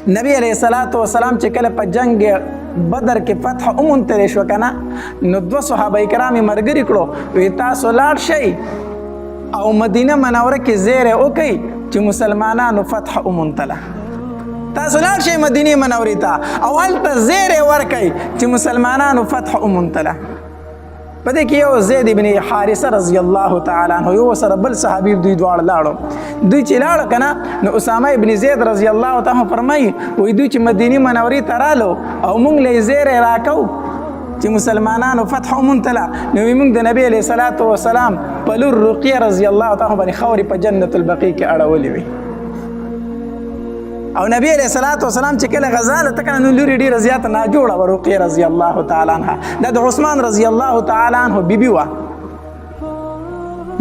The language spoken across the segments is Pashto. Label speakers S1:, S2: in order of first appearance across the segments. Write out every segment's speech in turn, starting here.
S1: نبی علیہ الصلوۃ والسلام چې کله په جنگ بدر کې فتح ومونتلی شو که نه نو 2 صحابه کرام یې ملګري کړو وی تاسو لاړ شئ او مدینه منوره کې زیری وکئ چې مسلمانانو فتح ومونتله تاسو لاړ شئ مدینه منورې ته او هلته زیری ورکئ چې مسلمانانو فتح ومونتله په دې کې یو زید بن حارثه رضی الله تعالی عنه یو سره بل صحابي دوی دواړه لاړو دوی چې لاړه که نه نو اسامه ابن زید رضی الله تعالی عنه فرمایي وایي دوی چې مدینې منورې ته رالو او موږ له یې زیری راکو چې مسلمانانو فتح ومونتله نو موږ د نبي علیه الصلاة والسلام په لور رقیه رضی الله تعالی عنه باندې خاورې په جنت البقیع کې اړولې وي او نبی علیہ الصلوۃ والسلام چې کله غزا له تکه نو لوري ډیره زیاته ناجوړه و رقیه رضی الله تعالی عنها د عثمان رضی الله تعالی عنه بیبي وه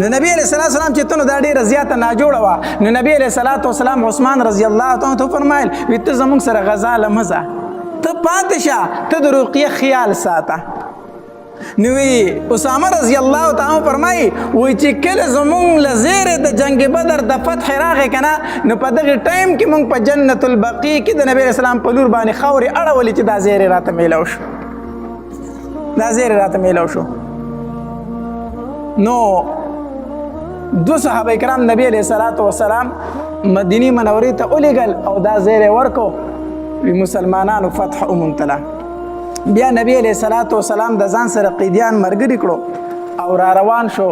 S1: نو نبی علیہ الصلوۃ والسلام چې ته نو دا ډیره زیاته ناجوړه وه نو نبی علیہ الصلوۃ والسلام عثمان رضی الله تعالی عنه فرمایل وی ته زموږ سره غزا له مزه ته پاتې شه ته د رقیه خیال ساته نو اسامه رضی الله تعالی فرمایي وای چې کله زمونږ له زیری د جنگ بدر د فتح راغی که نه نو په دغه ټایم کې مونږ په جنت البقیع کې د نبی علیه السلام په لور باندې خاورې اړولې چې دا زیری راته میلاو شو دا زیری راته میلاو شو نو 2 صحابه کرام نبی علیه الصلوۃ والسلام مدینې منورې ته ولیږل او دا زیری ورکو مسلمانانو فتح ومونتله بیا نبی علیہ الصلوۃ والسلام د ځان سره قیدیان مرګري کړو او را روان شو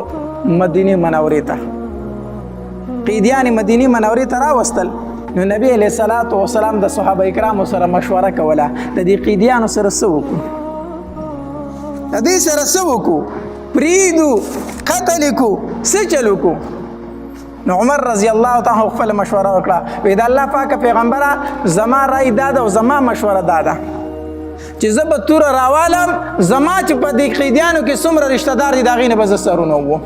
S1: مدینه منورې ته قیدیان مدینه منورې ته راوستل نو نبی علیہ الصلوۃ والسلام د صحابه کرامو سره مشوره کوله د دې قیدیانو سره څه وکړو د دې سره څه وکړو پریدو قتل کو څه چلو کو نو عمر رضی الله تعالی خپل مشوره وکړه وی د الله پاک پیغمبره زما رای داده او زما مشوره داده چې زه به توره راوالم زما چې په دې قیدیانو کې څومره رشته دار دي د هغې نه به زه سرونه ووم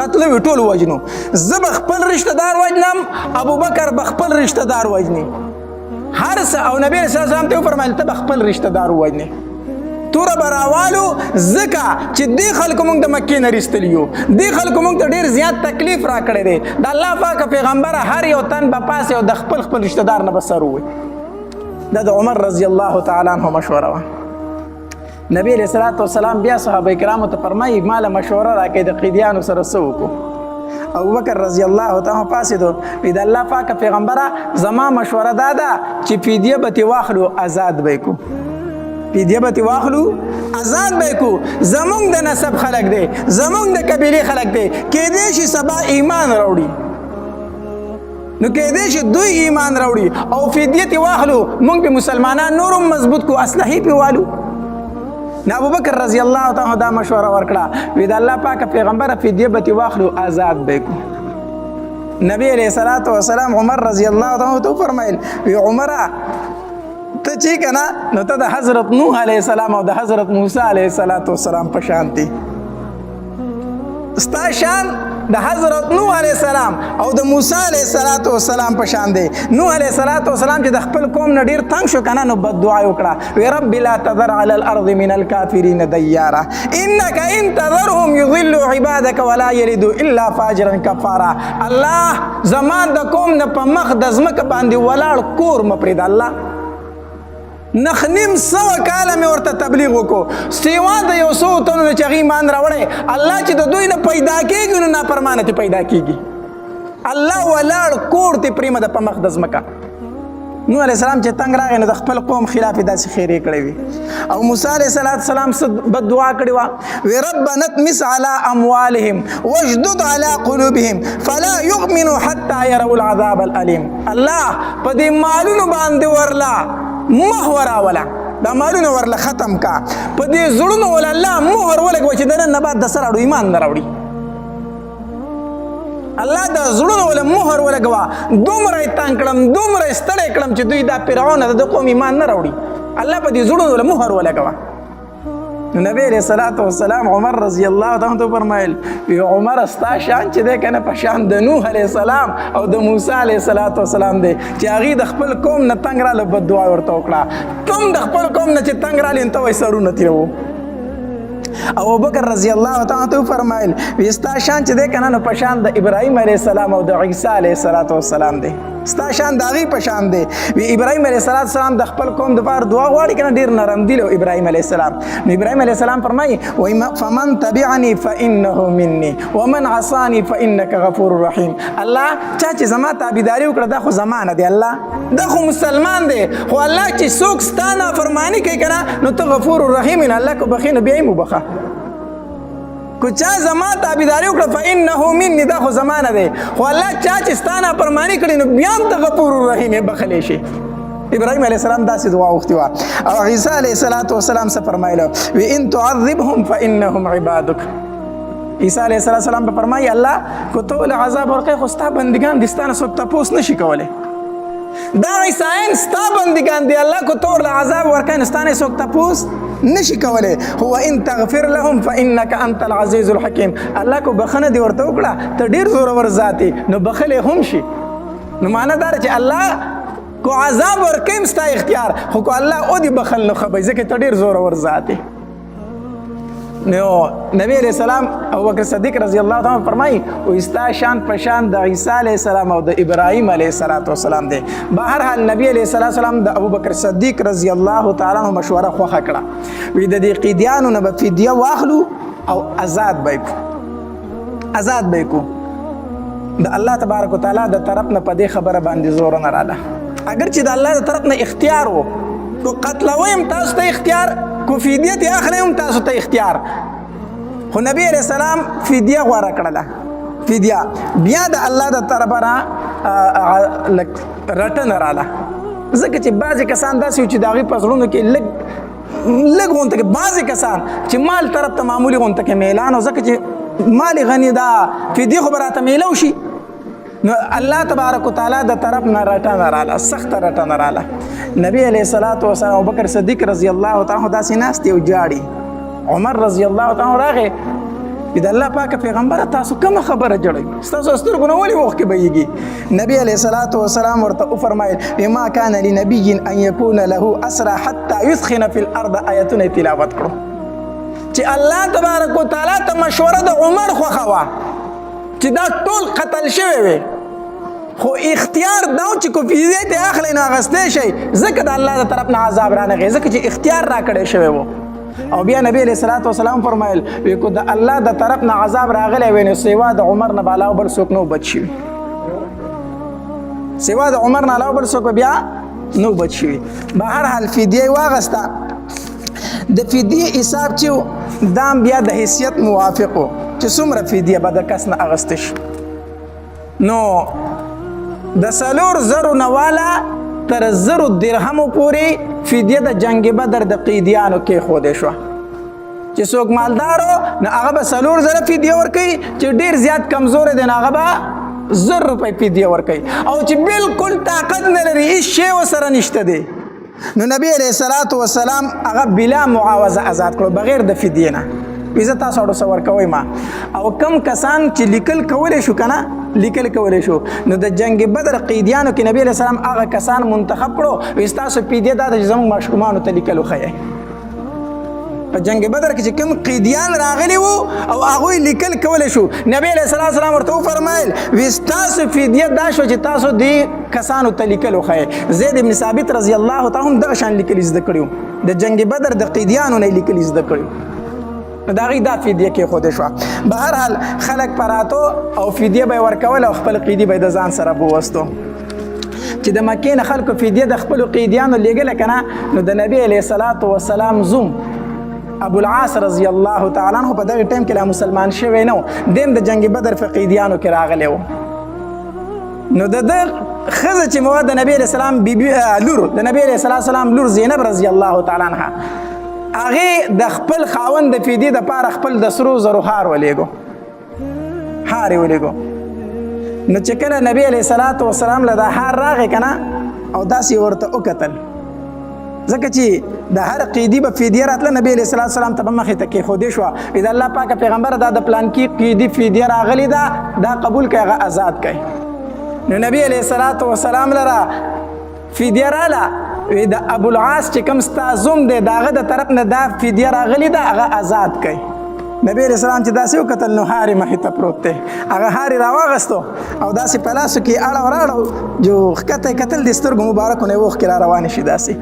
S1: قتل وي ټول وجنو زه به خپل رشته دار وجنم ابوبکر به خپل رشته دار وجني هر څه او نبی صلی الله علیه وسلم ته وفرمایل ته به خپل رشته دار ووجنې توره به راوالو ځکه چې دې خلکو موږ د مکې نه ایستلي یو دې خلکو موږ ته ډېر زیات تکلیف راکړی دی د الله پاکه پیغمبره هر یو تن به پاسې او د خپل رشته دار نه به سر ووایي دا د عمر رضی الله تعالی عنه مشوره وه نبی علیہ الصلوۃ والسلام بیا صحابه کرامو ته فرمایي ما له مشوره راکړئ د قیدیانو سره څه وکړو ابوبکر رضی الله تعالی پاسېدو وی د الله پاکه پیغمبره زما مشوره دا ده چې فدیه به ترې واخلو آزاد به یې کړو فدیه به ترې واخلو آزاد به یې کړو زمونږ د نسب خلک دی زمونږ د قبیلې خلک دی کیدای شي سبا ایمان راوړي نو کېدای شي دوی ایمان راوړي او فدیه ترې واخلو موږ به مسلمانان نور هم مضبوط کو اسلحې پرې والو نو ابوبکر رضی الله تعالی دا مشوره ورکړه وی د الله پاکه پیغمبره فدیه به ترې واخلو آزاد به یې کړو نبی علیہ الصلوۃ والسلام عمر رضی الله تعالی ته فرمایل وی عمره ته چې که نه نو ته د حضرت نوح علیہ السلام او د حضرت موسی علیہ السلام په شان دی ستا شان د حضرت نوح علیہ السلام او د موسی علیہ السلام په شان دی نوح علیہ السلام چې د خپل قوم نه ډیر تنگ شو کنه نو بد دعا وکړه وی رب لا تذر علی الارض من الكافرین دیارا انک ان تذرهم یضلوا عبادک ولا یلدوا الا فاجرا کفارا الله زمان د قوم نه په مخ د ځمکه باندې ولاړ کور مپرېږده الله نخنیم سوه کاله مې ورته تبلیغ وکړو سیوا د یو څو تنو نه چې هغې ایمان راوړی الله چې د دوی نه پیدا کېږي نو نافرمانه ترې پیدا کېږي الله ولاړ کور ترې پرېمده په مخ د ځمکه نوح علیہ السلام چې تنګ راغی نو د خپل قوم خلاف یې داسې خیرې کړی وي او موسی علیہ السلام څه بد دعا کړې وه وی ربنا اطمس علی اموالهم واشدد علی قلوبهم فلا یؤمنوا حتی یروا العذاب الالیم الله په دې مالونو باندې ورله مهر راوله دا مالونه ورله ختم کا په دې زړونو ول الله مهر ولګوه چې د نن نه بعد د سر اړو ایمان نه راوړي الله د زړونو ول مهر ولګوه دومره یې تنګ کړم دومره یې ستړی کړم چې دوی دا فرعون د قوم ایمان نه راوړي الله په دې زړونو ول مهر ولګوه نبی علیہ الصلوۃ والسلام عمر رضی الله تعالی عنہ فرمایل وی عمر استا شان چې ده کنه په شان د نوح علیہ السلام او د موسی علیہ السلام دی چې هغه د خپل قوم نه تنگ را له بد دعا ورته وکړه کوم د خپل قوم نه چې تنگ را لین ته وای سرونه تیرو ابوبکر رضی الله تعالی عنہ فرمایل وی استا شان چې ده کنه په شان د ابراهیم علیہ السلام او د عیسی علیہ السلام دی ستا شان د هغې په شان دی. وی ابراهیم علیه السلام د خپل قوم دپاره دعا غواړي که نه ډېر نرم دي ابراهیم علیه السلام. نو ابراهیم علیه السلام فرمایي فمن تبعني فانه مني ومن عصاني فانك غفور رحیم. الله چا چې زما تابعداري وکړه دا خو زما نه دی، الله دا خو مسلمان دی، خو الله چې څوک ستا نافرماني کوي که نه نو ته غفور رحیم یې. الله که بخي نو بیا یې مو بخه. کو چا زما تابعداري وکړه فانه مني دا خو زما نه دی، خو الله چا چې ستا نافرماني کړي نو بیا هم ته غفور رحیم یې بخلی شي. ابراهیم علیه السلام داسې دعا وغوښتې وه. او عیسی علیه السلام څه فرمایله؟ وی ان تعذبهم فانهم عبادک. عیسی علیه السلام به فرمایي الله که ته ولې عذاب ورکوې خو ستا بندګان دي، ستا نه څوک تپوس نه شي کولی. دا عیسایان ستا بندګان دي، الله که ته ورله عذاب ورکوې نو ستا نه څوک تپوس نشي کولی. هو ان تغفر لهم فانك انت العزیز الحکیم. الله کو بخنه دی ورته وکړه ته ډیر زورور ذات نو بخلی هم شي. نو معنی دا چې الله کو عذاب ورکیم ستا اختیار، خو کو الله او دی بخل نو خبي ځکه ته ډیر زورور ذات. نو نبی علیہ السلام ابوبکر صدیق رضی الله تعالی فرمایي او استا شان پشان د عیسی علیہ السلام او د ابراهیم علیہ السلام دی. بهر حال نبی علیہ السلام د ابوبکر صدیق رضی الله تعالی عنہ مشوره خوخه کړه. وی د دې قیدیانو نه به فدیه واخلو او آزاد به کو، آزاد به کو. د الله تبارک وتعالى د طرف نه په دې خبره باندې زور نه رااله. اگر چې د الله د طرف نه اختیار وو کو قتلویم تاسو ته اختیار، کو فدیه ته اخلیم تاسو ته اختیار، خو نبی علیہ السلام فدیه غوره کړله. فدیه بیا د الله د طرفه نه رټنه رااله. ځکه چې بعضې کسان داسې وو چې د هغوی په زړونو کې لږ غونته کې بعضې کسان چې مال طرف ته معمولي غونته کې میلان او ځکه چې مال غني دا فدیه خو به راته میلو شي. نو الله تبارک وتعالی د طرف نه رټنه رااله، سخته رټنه رااله. نبی علیه السلام ابوبکر صدیق رضی الله تعالی داسې ناست دی او جاړي. عمر رضی الله تعالی راغی د الله پاک پیغمبر تاسو کومه خبره جوړوي؟ ستاسو سترګو نه ولې وخت کې بهیږي؟ نبی علیه السلام ورته وفرمایل ما کان لنبي ان یکون له اسرى حتى يثخن في الارض. آیتونه تلاوت کړو چې الله تبارک وتعالی ته مشوره د عمر خوښه وه چې دا ټول قتل شوی وي، خو اختیار دا چې کو فدیه ته اخلي نو اغستی شي ځکه د الله د طرف نه عذاب رانغی، ځکه چې اختیار را کړی شوی و. او بیا نبی علیہ السلام فرمایل وی کو د الله د طرف نه عذاب راغلی وي نو سوا د عمر نه علاوه بل څوک نو بچ شي، سوا د عمر نه علاوه بل څوک بیا نو بچ شي. بهر حال فدیه واغسته. د فدیه حساب چې دام بیا د حیثیت موافق و چې څومره فدیه به د کس نه اغستی شي. نو د 4,000 نه والا تر 1,000 درهمو پورې فدیه د جنگ بدر د قیدیانو کې خوده شو. چې څوک مالدارو نه هغه به 4,000 فدیه ورکوي، چې ډیر زیات کمزور دی نه هغه به 1,000 روپۍ فدیه ورکوي، او چې بالکل طاقت نه لري هیڅ شی ورسره نشته دی نو نبی علیه السلام هغه بلا معاوضه آزاد کړو بغیر د فدیه نه. ویزه تاسو اړو څه ورکوئ ما. او کم کسان چې لیکل کولی شو که نه لیکل کولی شو نو د جنگ بدر قیدیانو کې نبی علیه السلام هغه کسان منتخب کړو وی ستاسو فدیه دا ده چې زموږ ماشومانو ته لیکل وښیئ. په جنگ بدر کې چې کوم قیدیان راغلي وو او هغوی لیکل کولی شو نبی علیه السلام ورته وفرمایل وی ستاسو فدیه دا شو چې تاسو دې کسانو ته لیکل وښیئ. زید بن ثابت رضی الله تعالی هم دغه شان لیکل زده کړي د جنگ بدر د قیدیانو نه لیکل زده کړي نو د هغوی دا فدیه کېښودې شوه. بهرحال خلک پراتو او فدیه به یې ورکول او خپل قیدي به یې د ځان سره بوستو. چې د مکې نه خلکو فدیه د خپلو قیدیانو لیږله که نه نو د نبي علیه السلام زوم ابو العاص رضی الله تعالی عنه په دغه ټایم کې لا مسلمان شوی نه و، دیم د جنگ بدر په قیدیانو کې راغلی و. نو د ده ښځه چې مواد د نبي علیه السلام لور د نبي علیه السلام لور زینب رضی الله تعالی عنها هغې د خپل خاوند د فدیې دپاره خپل د 100,000 هار ولیږو، هار یې ولیږو. نو چې کله نبی علیه السلام له دا هار راغی که نه او داسې ورته وکتل ځکه چې د هر قیدي به فدیه راتله نبی علیه السلام ته به مخې ته کېښودې شوه د الله پاکه پیغمبره دا د پلانکي قیدي فدیه راغلې ده دا قبول کړئ هغه آزاد کړئ. نو نبی علیه السلام لره فدیه راله وی د ابو العاص چې کوم ستا زوم دی د هغه د طرف نه دا فدیه راغلې ده هغه آزاد کړئ. نبی علیہ السلام چې داسې وکتل نو هاري مخې ته پروت دی هغه هاري راواغستو او داسې په لاسو کې اړه وراړو جو ښکته یې کتل د سترګو مبارکو نه یې اوښکې را روانې شي داسې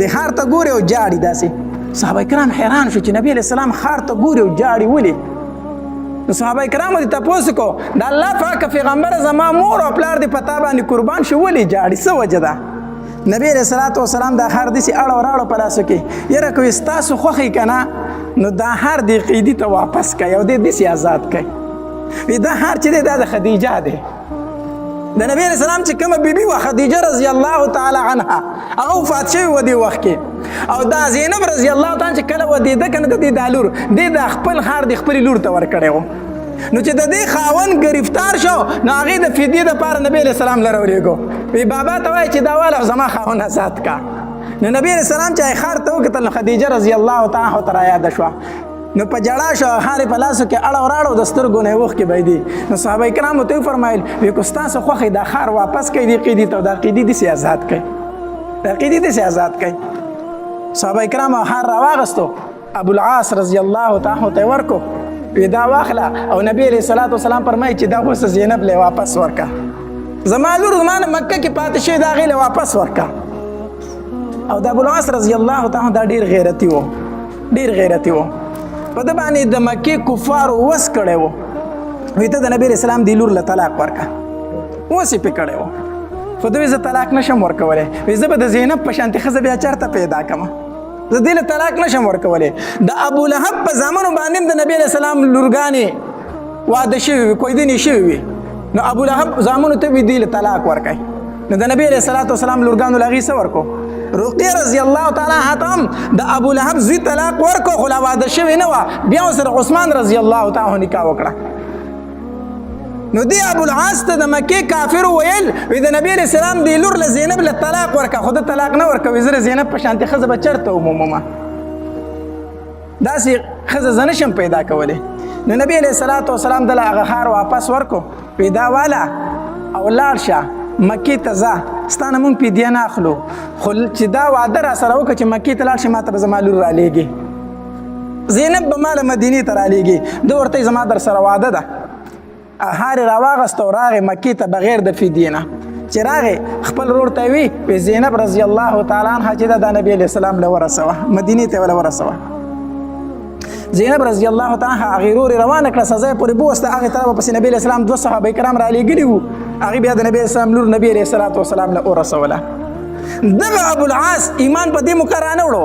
S1: د ښار ته ګوري او جاړي داسې صحابه کرام حیران شو چې نبی علیہ السلام ښار ته ګوري او جاړي ولې نو صحابه کرامو دې تپوس کو د الله پاک پیغمبر زما مور او پلار دې پتا باندې قربان شو ولې جاړي څه وجه ده نبی علیہ الصلوۃ والسلام دا هر دې اړه وراړو په لاسو کې یره کوي ستاسو خوخي کنه نو دا هر دې قیدی ته واپس کړي او دې آزاد کړي دا هر چې دا د خدیجه ده د نبی علیہ السلام چې کومه بیبي وا خدیجه رضی الله تعالی عنها هغه وفات شوی و دې وخت کې او دا زینب رضی الله تعالی چې کله و دې د کنه د دالور د خپل خار د خپل لور ته ور کړو نو چې د دې خاون گرفتار شو نو هغه د فدیه د پاره نبی علیہ السلام لرولېګو وی بابا ته وای چې دا والا زما خاون آزاد کا نو نبی علیہ السلام چې خار ته وکتل خدیجه رضی الله تعالی عنها یاد شو نو په جړا شو هاري په لاسو کې اړه وراړو د سترګو نه وخت کې بيدي نو صحابه کرام ته فرمایل وی کو ستاسو خوخه د خار واپس کړي دی قیدی ته د قیدی د آزاد کړي د قیدی د آزاد کړي صحابه کرام هر راوغستو ابو العاص رضی الله تعالی ته ورکو وی دا واخله او نبی علیہ الصلوۃ والسلام فرمایي چې دا اوس زینب له واپس ورکا زما لور زمانه مکه کې پاتې شوی دا غیله واپس ورکا او د ابو العاص رضی الله تعالی دا ډیر غیرتی وو په د باندې د مکه کفار وس کړي وو وی ته د نبی رسول الله دی لور له طلاق ورکا وسی په کړي وو خو دوی زه طلاق نشم ورکولای وی زه به د زینب په شانتي خزه بیا چرته پیدا کما زه دې له طلاق نشم ورکولای د ابو لهب په زمانو باندې د نبی رسول الله لورګانی واده شوی کوی دني شوی نو ابو لهب زمانو ته وی دې له طلاق ورکای نو د نبی رسول الله لورګانو لغي څه ورکو رقیه رضی الله تعالی عنها د ابو لهب زوی طلاق ورکو خو لا واده شوی نه و بیا سره عثمان رضی الله تعالی عنہ نکاح وکړه نو دی ابو العاص ته د مکه کافر ویل وی د نبی رسول الله دی لور له زینب له طلاق ورکا خو د طلاق نه ورکوي زره زینب په شانتي خزه بچرته عموما داسې خزه زنشم پیدا کوله نو نبی علیہ الصلوۃ والسلام د هغه خار واپس ورکو وی دا والا او لاړ شه مکی ته ځه ستانه مونږ پیډیا نه اخلو خو چې دا وعده را سره وکړه چې مکی ته لاړ شي ماته به زما لور را لیږي زینب به ماله مدینې ته را لیږي ده ورته زما در سره وعده ده هاري راواغست او راغی مکی ته بغیر د فدیې نه چې راغی خپل ورور ته وی زینب رضی الله تعالی عنها چې د نبی علیہ السلام له ورسوه مدینې ته ولا ورسوه زینب رضی الله تعالی عنها غیرور روانه کړه سزا پورې بوسته هغه طرف پس نبی علیہ السلام دوه صحابه کرام را لېږلي وو هغه بیا د نبی علیہ السلام لور نبی علیہ الصلوۃ والسلام له ورسوله دغه ابو العاص ایمان په دې مقرانه وړو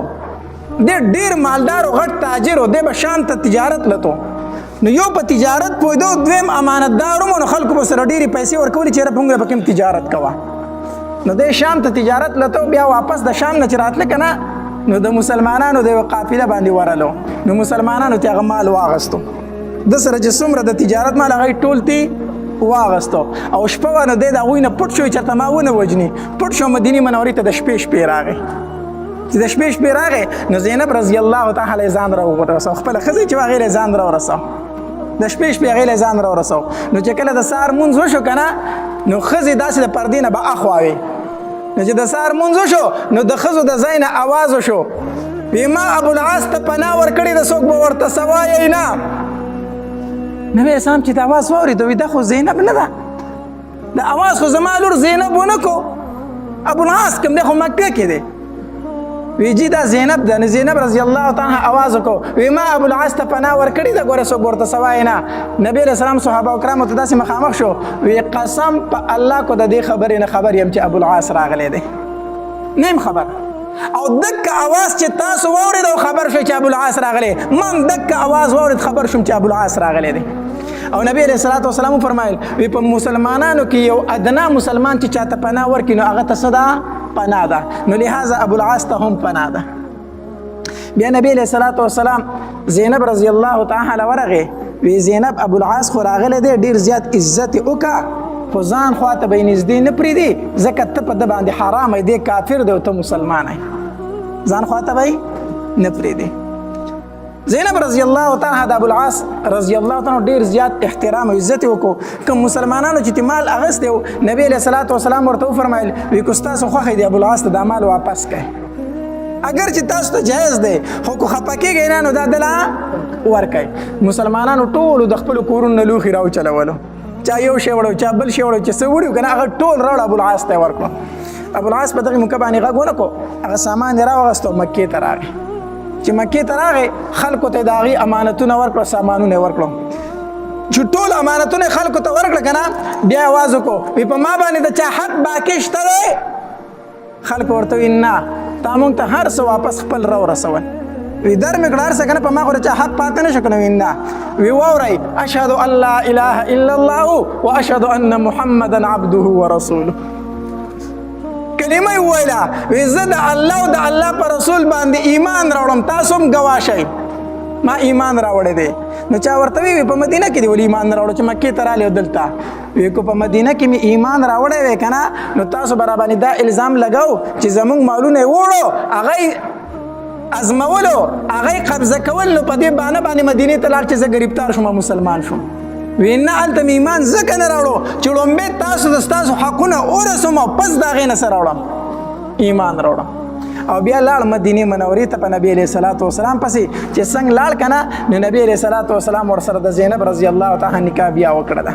S1: ډیر مالدار او غټ تاجر او د بشام ته تجارت لته نو یو په تجارت پویدو دویم امانتدارو نو خلکو به سره ډیری پیسې ورکولې چې رپونګ په کوم تجارت کوا نو د شام ته تجارت لته بیا واپس د شام نه چراتل کنه نو د مسلمانانو د قافله باندې ورالو نو مسلمانانو ته غمال واغستو د سره چې څومره د تجارت مال هغه ټولتي واغستو او شپه ونه د غوینه پټ شو چې ته ما ونه وجني پټ شو مدینه منورې ته د شپې راغی چې د شپې راغی نو زینب رضی الله تعالی ځان را ورسو خپل خزي چې غیر ځان را ورسو د شپې غیر ځان را ورسو نو چې کله د سار مونږ وشو کنه نو خزي داسې د پردینه به اخواوي نو چې د سار مونږ شو نو د خزو د زینه आवाज وشو بما ابو العاص ته پناه ور کړی د څوک به ورته سوای نه نبی اسلام چې د आवाज ووري دوی د خو زینب نه ده د आवाज خو زما لور زینب ونکو ابو العاص کوم د خو مکه کې دی ویجی دا زینب ده زینب رضی الله تعالی आवाज وکړو وی ما ابو العاص ته پناه ور کړی د ګوره څوک ورته سوای نه نبی رسول الله صحابه کرام ته داسې مخامخ شو وی قسم په الله کو د دې خبرې نه خبر يم چې ابو العاص راغلی دی نیم خبر او دک आवाज چې تاسو وورید او خبر شو چې ابو العاص راغلی من دک आवाज وورید خبر شوم چې ابو العاص راغلی دی او نبی علیہ الصلوۃ والسلام فرمایل وی په مسلمانانو کې یو ادنا مسلمان چې چاته پناه ورکړي نو هغه ته صدا پناه ده نو لہذا ابو العاص ته هم پناه ده بیا نبی علیہ الصلوۃ والسلام زینب رضی الله تعالی ورغه وی زینب ابو العاص خو راغله دی ډیر زیات عزت وکا خو ځان خواته به نږدې نه پریدي ځکه ته په د باندې حرام دی کافر دی او ته مسلمان یې ځان خواته به نه پریدي زینب رضی الله تعالی د ابو العاص رضی الله تعالی ډیر زیات احترام او عزت وکړو کوم مسلمانانو چې مال اغست دی نبی علیہ الصلوۃ والسلام ورته فرمایل وی کو تاسو خو دی ابو العاص د مال واپس کړي اگر چې تاسو ته جایز دی خو کو خپه کېږئ نه نو دا دله ورکئ. مسلمانانو ټولو د خپلو کورونو نه لوښي راوچلولو، چا یو شی وړو چا بل شی وړو، چې څه وړي که نه هغه ټول راوړه ابوالعاص ته یې ورکړو. ابوالعاص په دغې موقع باندې غږ ونه کړو، هغه سامان یې راوغستو مکې ته راغی. چې مکې ته راغی خلکو ته یې د هغې امانتونه ورکړه، سامانونه یې ورکړو. چې ټول امانتونه خلکو ته ورکړه که نه بیا یې آواز وکړو وی په ما باندې د چا حق باقي شته دی؟ خلکو ورته وي نه تا مونږ ته هر څه واپس خپل راورسول. وی در مې کړه هر څه که نه په ما خو د چا حق پاتې نه شو که نه؟ وي نه. وی واورئ اشهد ان لا اله الا الله واشهد ان محمدا عبده ورسوله. کلمه یې وویله وی زه د الله او د الله په رسول باندې ایمان راوړم، تاسو هم ګواه شئ ما ایمان راوړی دی. نو چا ورته وی په مدینه کې دی ولې ایمان نه راوړو چې مکې ته رالی دلته؟ وی کو په مدینه کې مې ایمان راوړی وی که نه نو تاسو به راباندې دا الزام لګو چې زمونږ مالونه یې وړو، هغه ازمولو، هغه قبضه کول، نو په دې بهانه باندې مدینې ته لاړ چې زه ګرفتار شوم مسلمان شوم. وی نه هلته مې ایمان ځکه نه راوړو چې لومبې تاسو د ستاسو حقونه ورسوم او پس د هغې نه څه راوړم ایمان راوړم. او بیا لاړ مدینې منورې ته په نبي علیه صلات وسلام پسې چې څنګه لاړ که نه نو نبي علیه صلات وسلام ورسره د زینب رضی الله تعالی نکاح بیا وکړه ده.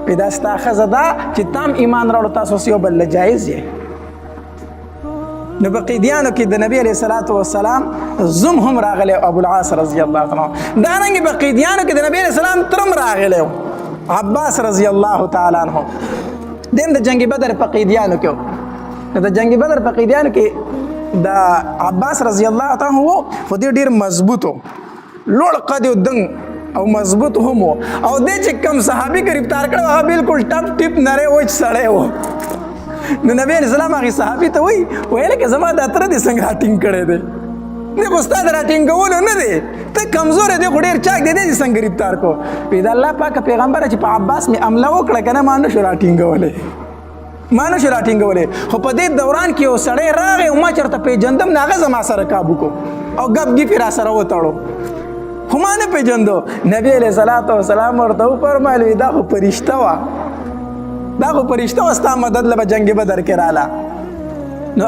S1: وی دا ستا ښځه ده چې تا هم ایمان راوړو، تاسو اوس یو بل له جایز یې. نو په قیدیانو کې د نبي علیه صلات وسلام زوم هم راغلی ابوالعاص رضی الله تعالی عنه. دارنګې په قیدیانو کې د نبي علیه السلام تره هم راغلی و عباس رضی الله تعالی عنه. دیم د جنګ بدر په قیدیانو کې و. د جنګ بدر په قیدیانو کې د عباس رضی الله تعالی عنه خو دې ډېر مضبوط و، لوړ قد و دنګ او مضبوط هم و. او دې چې کوم صحابي ګرفتار کړی هغه بالکل ټپ ټپ نری وچ سړی و. نو نبی علیه السلام هغې صحابي ته وایي ویل که زما دا تره دې څنګه راټینګ کړی دی؟ دی خو ستا د راټینګولو نه دی، ته کمزوری دی خو ډېر چاک دی، دی دې څنګه ګرفتار کړو؟ وایي د الله پاکه پیغمبره چې په عباس مې حمله وکړه که نه ما نه شو راټینګولی، ما نه شو راټینګولی. خو په دې دوران کې یو سړی راغی او ما چېرته پیژندم نه هغه زما سره کابو کو او ګپ ګپ یې را سره وتړو خو ما نه پیژندو. نبي علیه صلات وسلام ورته وفرمیل وي دا خو فرشته وه، دا خو فرشته وه ستا مدد له به جنګ بدر کې راله. نو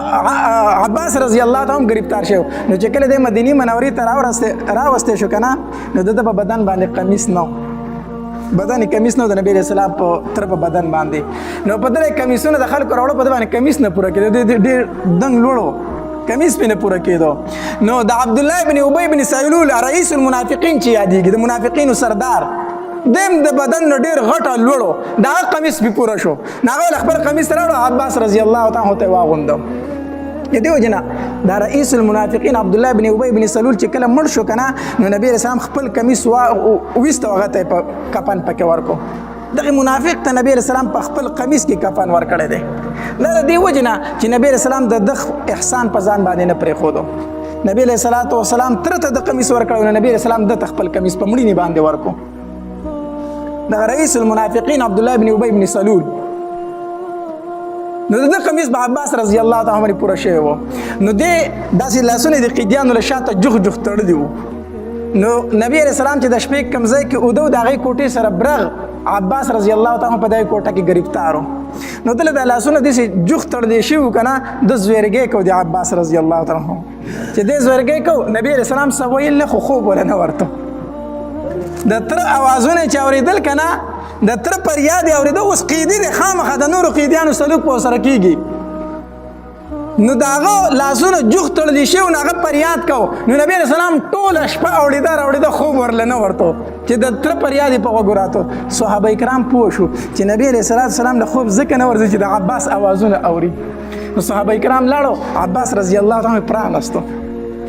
S1: عباس رضی الله تعالی هم گرفتار شو. نو چې کله د مدینې منورې ته راوستی شو که نه نو د ده په بدن باندې قمیص نه بدن کمیس نه د نبی رسول الله په تر په بدن باندې. نو په دغه کمیسونو د خلکو راوړو په دغه باندې کمیس نه پوره کېدو، ډېر دنګ لوړو کمیس پې نه پوره کېدو. نو د عبدالله بن ابی بن سلول رئیس المنافقین چې یادېږي، د منافقینو سردار، دیم د بدن نه ډېر غټه لوړو، د هغه قمیص پې پوره شو. نو هغه خپل قمیص راوړو عباس رضی الله تعالی عنه ته یې واغوندو. د دې وجې نه دا رئیس المنافقین عبدالله بن ابی بن سلول چې کله مړ شو که نه نو نبي علیه السلام خپل کمیس وویسته هغه ته یې په کفن پکې ورکړو. دغه منافق ته نبي علیه السلام په خپل قمیص کې کفن ورکړی دی. دا د دې وجې نه چې نبي علیه السلام د ده احسان په ځان باندې نه پرېښودو. نبي علیه صلات وسلام تره ته د قمیص ورکړی نو نبي علیه السلام ده ته خپل کمیص په مړینې باندې ورکړو. دغه رئیس المنافقین عبدالله بن ابی بن سلول نو د قمیص به عباس رضی الله تعالی عنه پوره شوی و. نو دې داسې لاسونه د قیدیانو له شاته جوخ جوخ تړلي وو. نو نبی علیه السلام چې د شپې کوم ځای کې اوده و د هغې کوټې سره برغ عباس رضی الله تعالی عنه په دغې کوټه کې ګرفتار و. نو دله دا لاسونه داسې جوخ تړلی شوي وو که نه د زویرګی کو د عباس رضی الله تعالی عنه چې دې زویرګی کو نبی علیه السلام څه ویل نه خو خوب وله نه ورته. د تره اوازونه چې اورېدل که نه د تره فریاد یې اورېده، اوس قیدي دی خامخا د نورو قیدیانو سلوک په ورسره کېږي. نو د هغه لاسونه جوخ تړلی شوي نو هغه فریاد کو. نو نبي علیه السلام ټوله شپه اورېده راوړېده خوب ورله نه ورته چې د تره فریاد یې په غوږو راته. صحابه کرام پوه شو چې نبي علیه صلات وسلام له خوب ځکه نه ورځي چې د عباس اوازونه اوري. نو صحابه کرام لاړو عباس رضی الله تعالی پرانستو.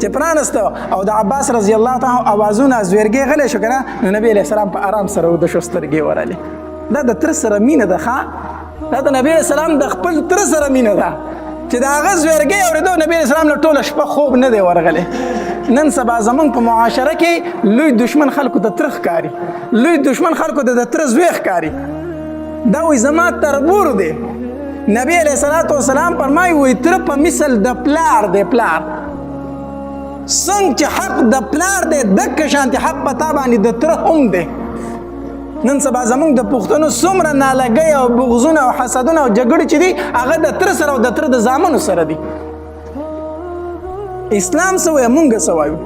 S1: چې پرانستو او د عباس رضی الله تعالی اوازونه زویرګی غلی شو که نه نو نبي علیه السلام په آرام سره وده شو، سترګې ورالې. دا د تره سره مینه ده ښه، دا د نبي علیه السلام د خپل تره سره مینه ده چې د هغه زویرګی اورېدو نبي علیه السلام له ټوله شپه خوب نه دی ورغلی. نن سبا زمونږ په معاشره کې لوی دشمن خلکو ته تره ښکاري، لوی دشمن خلکو ته د تره زوی ښکاري. دا وایي زما تربور دی. نبي علیه صلات وسلام فرمایي وایي تره په مثل د پلار دی. پلار څنګه چې حق د پلار دی دقه شانتې حق په تا باندې د تره هم دی. نن سبا زمونږ د پښتنو څومره نالګۍ او بغضونه او حسدونه او جګړې چې دي هغه د تره سره او د تره د زامنو سره دي. اسلام څه وایي مونږ څه وایو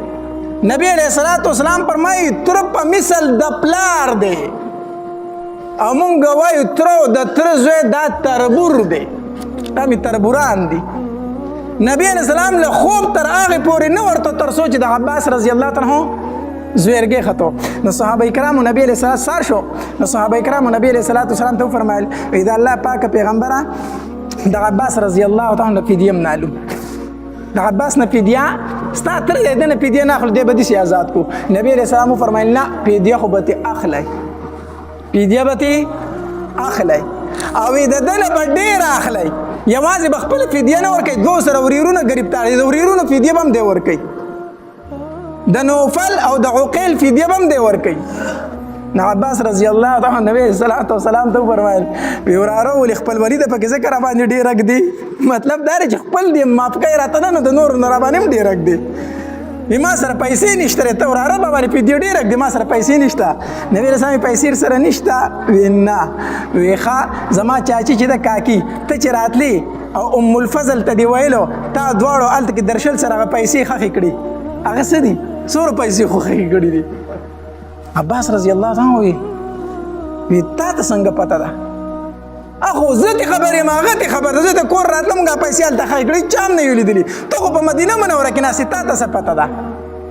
S1: نبی علیه الصلاۃ والسلام فرمایي تر په مثل د پلار دی او مونږ وایو تر د تر زوی دا تربور دی دا مې تربوران دي نبی علیه السلام له خوب تر هغې پورې نه ورته تر څو چې د عباس رضی الله عنه زویرګې خطو نو صحابه کرامو نبی علیه السلام سار شو نو صحابه کرامو نبی علیه السلام ته وفرمایل دا الله پاک پیغمبره د عباس رضی الله تعالی عنه فدیه منالو د عباس نه فدیه ستا تر دې نه فدیه نه اخلو دې به دې آزاد کو نبی علیه السلام وفرمایل نه فدیه خو به اخلي فدیه به اخلي او د دنه په ډیر اخلي یوازې بخپل فدیه نه ورکوي دوه سره وريرونه غریبتار دي وريرونه فدیه هم دی ورکوي د نوفل او د عقیل فدیه هم دی ورکوي نو عباس رضی الله تعالی عنہ نبی صلی الله علیه وسلم ته فرمایل وی وراره ول خپل ولید په کې ذکر باندې ډیر رګ دی مطلب دا چې خپل دی ماف کوي راته نه د نور نه باندې ډیر رګ دی ما سره پیسې نشته ته وراره باندې په دې ډیر رګ دی ما سره پیسې نشته نبی رسول پیسې سره نشته وینا ویخه زما چاچی چې د کاکی ته چې راتلی او ام الفضل ته دی ویلو تا دواړو الته کې درشل سره پیسې خخې کړي هغه څه دي څور پیسې خو خخې کړي دي عباس رضی الله تعالی وی تا ته څنګه پته ده اخو زه ته خبرې ما هغه ته خبر زه ته کور راتلم غا پیسې هلته خای کړي چام نه ویلیدلی ته خو په مدینه منوره کې ناسې تا ته څه پته ده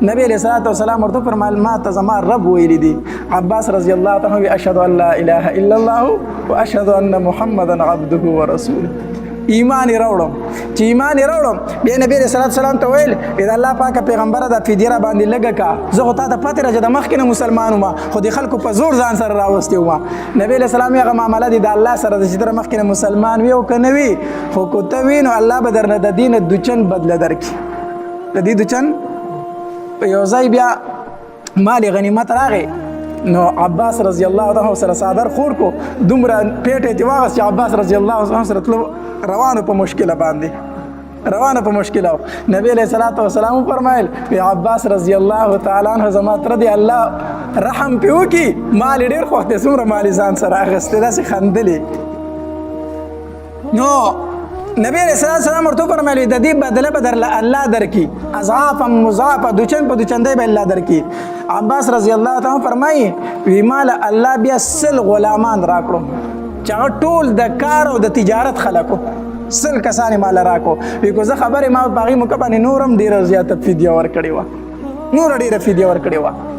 S1: نبی علیہ الصلوۃ والسلام ورته فرمایل ما ته زما رب ویلی دي عباس رضی الله تعالی وی اشهد ان لا اله الا الله واشهد ان محمدا عبده ورسوله ایمان راوړم چې ایمان راوړم بیا نبی رسول الله سلام ته ویل اذا الله پاک پیغمبر دا فدیه را باندې لګه کا زه خو تا ته پاتې راځه د مخکې نه مسلمان وم خو د خلکو په زور ځان سره راوستي وم نبی علیه السلام هغه معامله دي د الله سره چې تر مخکې نه مسلمان وي او که نه وي خو که ته وي نو الله به درنه د دې نه دوچن بدله درکړي د دې دوچن په یو ځای بیا مال غنیمت راغی نو عباس رضی الله عنه سره صادر خور کو دومره پیټه دی واغس چې عباس رضی الله عنه سره تلو روانو په مشکله باندې روانه په مشکله نبی علیہ الصلوۃ والسلام فرمایل وی عباس رضی الله تعالی عنہ زما تر دی الله رحم پیو کی مال ډیر خوخته سمره مال ځان سره اغسته داسې خندلې نو نبی علیہ السلام ورته فرمایل د دې بدله بدل الله درکې اضعاف مضاعف دوچن په دوچندې به الله درکې عباس رضی الله تعالی فرمایي وی مال الله بیا سل غلامان راکړو چې ټول د کار او د تجارت خلکو سل کسان مال راکو وی کو زه خبره ما باغی مکه باندې نورم ډیره زیاته فدیه ور کړی و نور ډیره فدیه ور کړی و